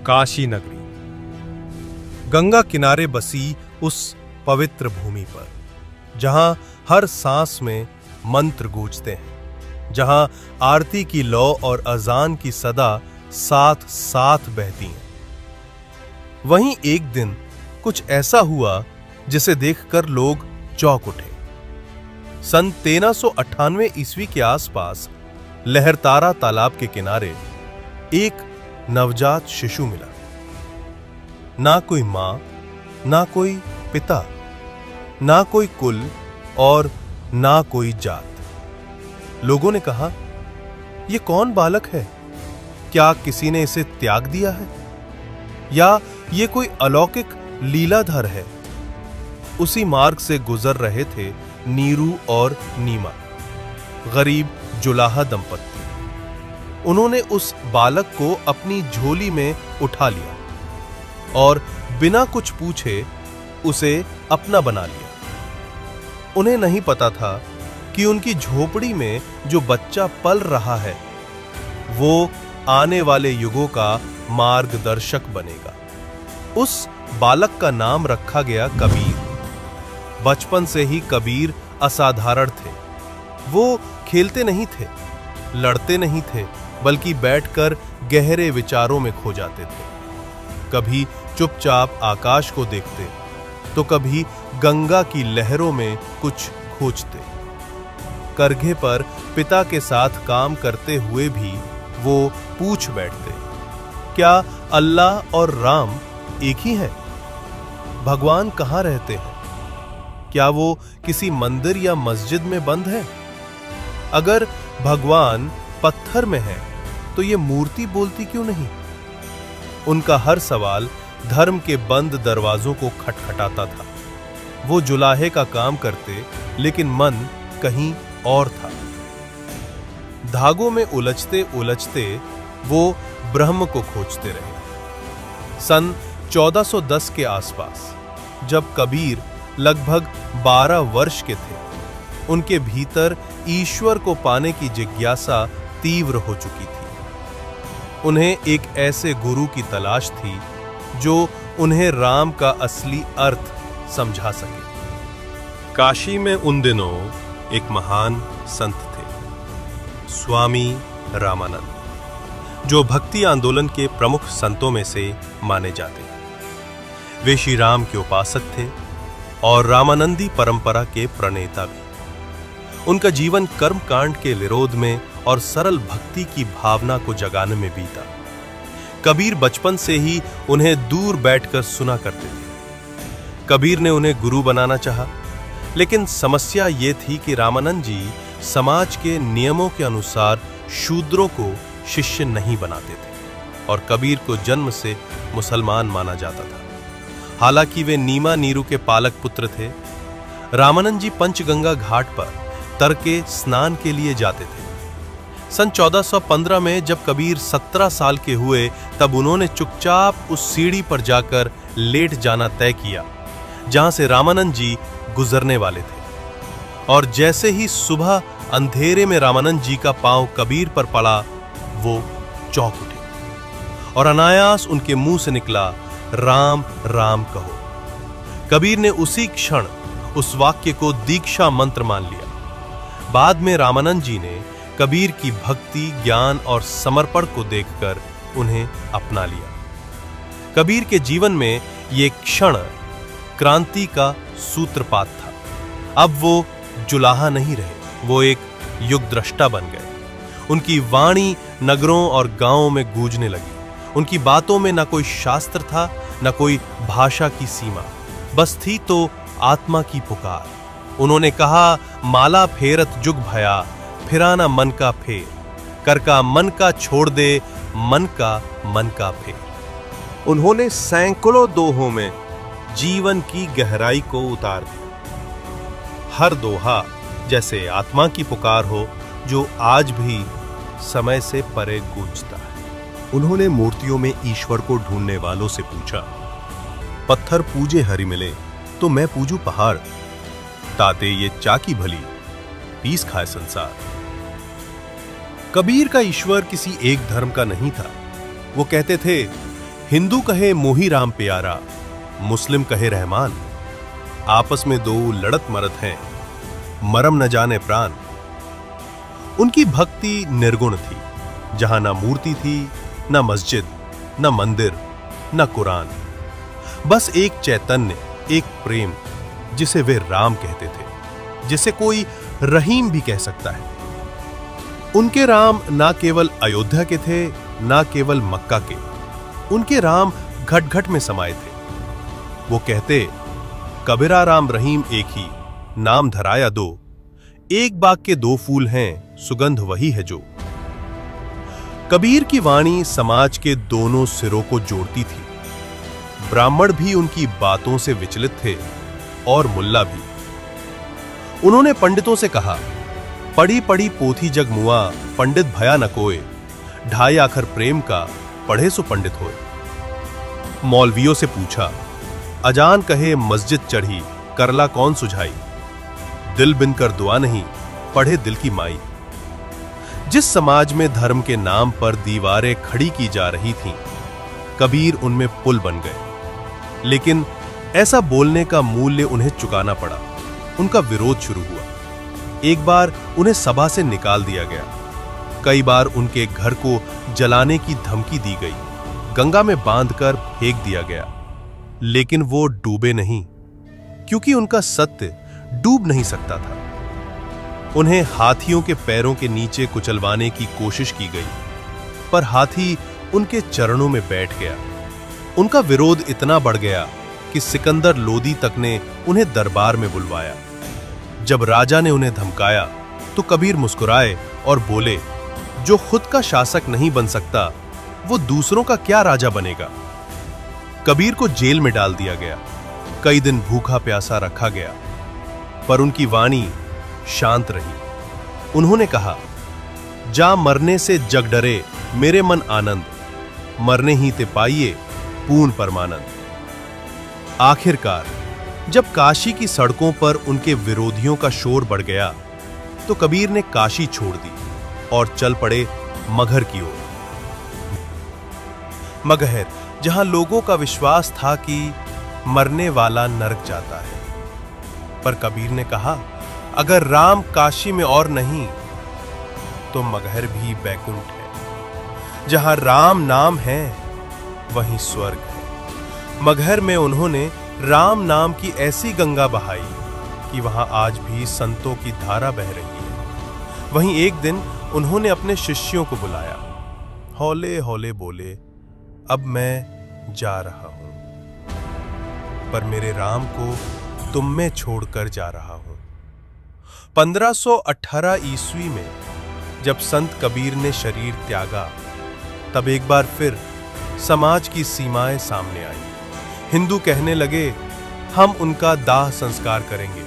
काशी नगरी। गंगा किनारे बसी उस पवित्र भूमि पर जहां हर सांस में मंत्र गूंजते हैं, जहां आरती की लौ और अजान की सदा साथ साथ बहती हैं, वहीं एक दिन कुछ ऐसा हुआ जिसे देखकर लोग चौंक उठे। सन 1398 ईस्वी के आसपास लहरतारा तालाब के किनारे एक नवजात शिशु मिला। ना कोई मां, ना कोई पिता, ना कोई कुल और ना कोई जात। लोगों ने कहा, यह कौन बालक है? क्या किसी ने इसे त्याग दिया है या यह कोई अलौकिक लीलाधर है? उसी मार्ग से गुजर रहे थे नीरू और नीमा, गरीब जुलाहा दंपत्ति। उन्होंने उस बालक को अपनी झोली में उठा लिया और बिना कुछ पूछे उसे अपना बना लिया। उन्हें नहीं पता था कि उनकी झोपड़ी में जो बच्चा पल रहा है वो आने वाले युगों का मार्गदर्शक बनेगा। उस बालक का नाम रखा गया कबीर। बचपन से ही कबीर असाधारण थे। वो खेलते नहीं थे, लड़ते नहीं थे, बल्कि बैठकर गहरे विचारों में खो जाते थे। कभी चुपचाप आकाश को देखते तो कभी गंगा की लहरों में कुछ खोजते। करघे पर पिता के साथ काम करते हुए भी वो पूछ बैठते, क्या अल्लाह और राम एक ही हैं? भगवान कहाँ रहते हैं? क्या वो किसी मंदिर या मस्जिद में बंद है? अगर भगवान पत्थर में है तो ये मूर्ति बोलती क्यों नहीं? उनका हर सवाल धर्म के बंद दरवाजों को खटखटाता था। वो जुलाहे का काम करते, लेकिन मन कहीं और था। धागों में उलझते उलझते वो ब्रह्म को खोजते रहे। सन 1410 के आसपास जब कबीर लगभग 12 वर्ष के थे, उनके भीतर ईश्वर को पाने की जिज्ञासा तीव्र हो चुकी थी। उन्हें एक ऐसे गुरु की तलाश थी जो उन्हें राम का असली अर्थ समझा सके। काशी में उन दिनों एक महान संत थे, स्वामी रामानंद, जो भक्ति आंदोलन के प्रमुख संतों में से माने जाते हैं। वे श्री राम के उपासक थे और रामानंदी परंपरा के प्रणेता भी। उनका जीवन कर्मकांड के विरोध में और सरल भक्ति की भावना को जगाने में बीता। कबीर बचपन से ही उन्हें दूर बैठकर सुना करते थे। कबीर ने उन्हें गुरु बनाना चाहा, लेकिन समस्या ये थी कि रामानंद जी समाज के नियमों के अनुसार शूद्रों को शिष्य नहीं बनाते थे और कबीर को जन्म से मुसलमान माना जाता था। हालांकि वे नीमा नीरू के पालक पुत्र थे। रामानंद जी पंचगंगा घाट पर तरके स्नान के लिए जाते थे। सन 1415 में जब कबीर 17 साल के हुए, तब उन्होंने चुपचाप उस सीढ़ी पर जाकर लेट जाना तय किया जहां से रामानंद जी गुजरने वाले थे। और जैसे ही सुबह अंधेरे में रामानंद जी का पांव कबीर पर पड़ा, वो चौंक उठे और अनायास उनके मुंह से निकला, राम राम कहो। कबीर ने उसी क्षण उस वाक्य को दीक्षा मंत्र मान लिया। बाद में रामानंद जी ने कबीर की भक्ति, ज्ञान और समर्पण को देखकर उन्हें अपना लिया। कबीर के जीवन में यह क्षण क्रांति का सूत्रपात था। अब वो जुलाहा नहीं रहे, वो एक युग दृष्टा बन गए। उनकी वाणी नगरों और गांवों में गूंजने लगी। उनकी बातों में न कोई शास्त्र था, न कोई भाषा की सीमा, बस थी तो आत्मा की पुकार। उन्होंने कहा, माला फेरत जुग भया, फिराना मन का फेर, कर का मन का छोड़ दे, मन का फेर। उन्होंने सैकड़ों दोहों में जीवन की गहराई को उतार दिया। हर दोहा जैसे आत्मा की पुकार हो, जो आज भी समय से परे गूंजता है। उन्होंने मूर्तियों में ईश्वर को ढूंढने वालों से पूछा, पत्थर पूजे हरि मिले तो मैं पूजू पहाड़, ताते ये चाकी भली पीस खाए संसार। कबीर का ईश्वर किसी एक धर्म का नहीं था। वो कहते थे, हिंदू कहे मोही राम प्यारा, मुस्लिम कहे रहमान। आपस में दो लड़त मरत हैं, मरम न जाने प्राण। उनकी भक्ति निर्गुण थी, जहां ना मूर्ति थी, ना मस्जिद, ना मंदिर, ना कुरान। बस एक चैतन्य, एक प्रेम, जिसे वे राम कहते थे, जिसे कोई रहीम भी कह सकता है। उनके राम ना केवल अयोध्या के थे, ना केवल मक्का के। उनके राम घट घट में समाये थे। वो कहते, कबीरा राम रहीम एक ही, नाम धराया दो। एक बाग के दो फूल हैं, सुगंध वही है जो। कबीर की वाणी समाज के दोनों सिरों को जोड़ती थी। ब्राह्मण भी उनकी बातों से विचलित थे और मुल्ला भी। उन्होंने पंडितों से कहा, पढ़ी पढ़ी पोथी जग मुआ, पंडित भया न कोय। ढाई आखर प्रेम का, पढ़े सो पंडित होए। मौलवियों से पूछा, अजान कहे मस्जिद चढ़ी, करला कौन सुझाई। दिल बिन कर दुआ नहीं, पढ़े दिल की माई। जिस समाज में धर्म के नाम पर दीवारें खड़ी की जा रही थीं, कबीर उनमें पुल बन गए। लेकिन ऐसा बोलने का मूल्य उन्हें चुकाना पड़ा। उनका विरोध शुरू हुआ। एक बार उन्हें सभा से निकाल दिया गया। कई बार उनके घर को जलाने की धमकी दी गई, गंगा में बांधकर फेंक दिया गया। लेकिन वो डूबे नहीं, क्योंकि उनका सत्य डूब नहीं सकता था। उन्हें हाथियों के पैरों के नीचे कुचलवाने की कोशिश की गई, पर हाथी उनके चरणों में बैठ गया। उनका विरोध इतना बढ़ गया कि सिकंदर लोदी तक ने उन्हें दरबार में बुलवाया। जब राजा ने उन्हें धमकाया तो कबीर मुस्कुराए और बोले, जो खुद का शासक नहीं बन सकता, वो दूसरों का क्या राजा बनेगा। कबीर को जेल में डाल दिया गया। कई दिन भूखा प्यासा रखा गया, पर उनकी वाणी शांत रही। उन्होंने कहा, जा मरने से जग डरे, मेरे मन आनंद। मरने ही ते पाइए पूर्ण परमानंद। आखिरकार जब काशी की सड़कों पर उनके विरोधियों का शोर बढ़ गया, तो कबीर ने काशी छोड़ दी और चल पड़े मगहर की ओर। मगहर, जहां लोगों का विश्वास था कि मरने वाला नरक जाता है। पर कबीर ने कहा, अगर राम काशी में और नहीं, तो मगहर भी बैकुंठ है। जहां राम नाम है, वहीं स्वर्ग है। मगहर में उन्होंने राम नाम की ऐसी गंगा बहाई कि वहां आज भी संतों की धारा बह रही है। वहीं एक दिन उन्होंने अपने शिष्यों को बुलाया। हौले हौले बोले, अब मैं जा रहा हूं, पर मेरे राम को तुम में छोड़कर जा रहा हूं। 1518 ईस्वी में जब संत कबीर ने शरीर त्यागा, तब एक बार फिर समाज की सीमाएं सामने आई। हिंदू कहने लगे, हम उनका दाह संस्कार करेंगे।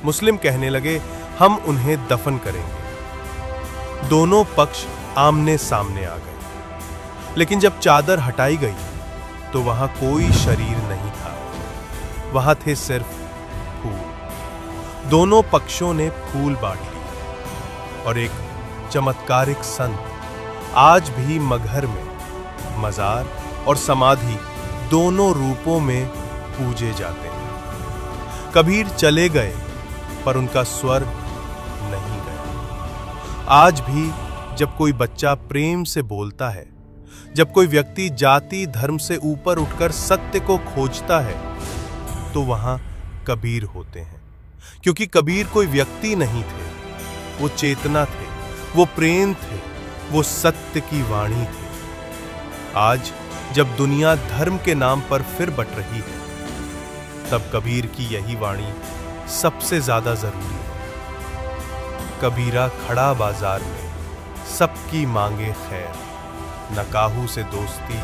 मुस्लिम कहने लगे, हम उन्हें दफन करेंगे। दोनों पक्ष आमने सामने आ गए। लेकिन जब चादर हटाई गई, तो वहां कोई शरीर नहीं था। वहां थे सिर्फ फूल। दोनों पक्षों ने फूल बांट लिए। और एक चमत्कारिक संत आज भी मगहर में मजार और समाधि दोनों रूपों में पूजे जाते हैं। कबीर चले गए, पर उनका स्वर नहीं गया। आज भी जब कोई बच्चा प्रेम से बोलता है, जब कोई व्यक्ति जाति धर्म से ऊपर उठकर सत्य को खोजता है, तो वहां कबीर होते हैं। क्योंकि कबीर कोई व्यक्ति नहीं थे, वो चेतना थे, वो प्रेम थे, वो सत्य की वाणी थे। आज जब दुनिया धर्म के नाम पर फिर बट रही है, तब कबीर की यही वाणी सबसे ज्यादा जरूरी है। कबीरा खड़ा बाजार में, सबकी मांगे खैर। न काहू से दोस्ती,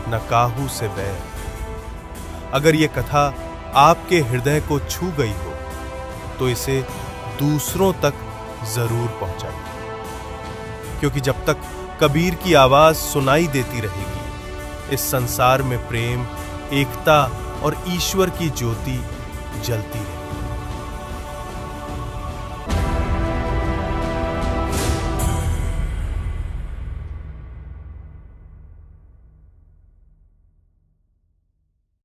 न काहू से बैर। अगर ये कथा आपके हृदय को छू गई हो, तो इसे दूसरों तक जरूर पहुंचाइए। क्योंकि जब तक कबीर की आवाज सुनाई देती रहेगी, इस संसार में प्रेम, एकता और ईश्वर की ज्योति जलती है।